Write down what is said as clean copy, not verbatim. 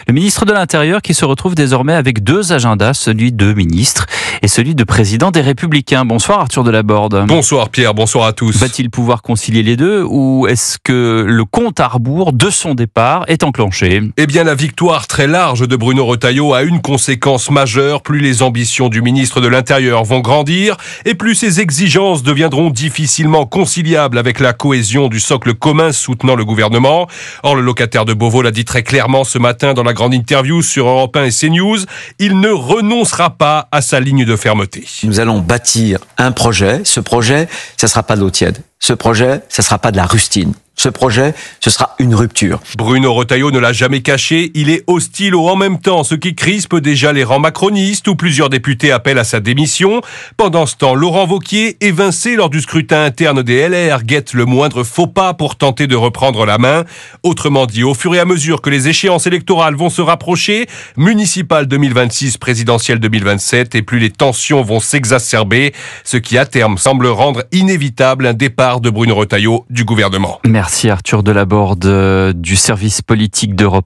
Le ministre de l'Intérieur qui se retrouve désormais avec deux agendas, celui de ministre et celui de président des Républicains. Bonsoir Arthur Delaborde. Bonsoir Pierre, bonsoir à tous. Va-t-il pouvoir concilier les deux ou est-ce que le compte à rebours de son départ est enclenché ? Eh bien la victoire très large de Bruno Retailleau a une conséquence majeure. Plus les ambitions du ministre de l'Intérieur vont grandir et plus ses exigences deviendront difficilement conciliables avec la cohésion du socle commun soutenant le gouvernement. Or, le locataire de Beauvau l'a dit très clairement ce matin dans la grande interview sur Europe 1 et CNews. Il ne renoncera pas à sa ligne de fermeté. Nous allons bâtir un projet. Ce projet, ça sera pas de l'eau tiède. Ce projet, ça sera pas de la rustine. Ce projet, ce sera une rupture. Bruno Retailleau ne l'a jamais caché, il est hostile au « en même temps », ce qui crispe déjà les rangs macronistes où plusieurs députés appellent à sa démission. Pendant ce temps, Laurent Wauquiez, évincé lors du scrutin interne des LR, guette le moindre faux pas pour tenter de reprendre la main. Autrement dit, au fur et à mesure que les échéances électorales vont se rapprocher, municipales 2026, présidentielles 2027, et plus les tensions vont s'exacerber, ce qui à terme semble rendre inévitable un départ de Bruno Retailleau du gouvernement. Merci Arthur Delaborde du service politique d'Europe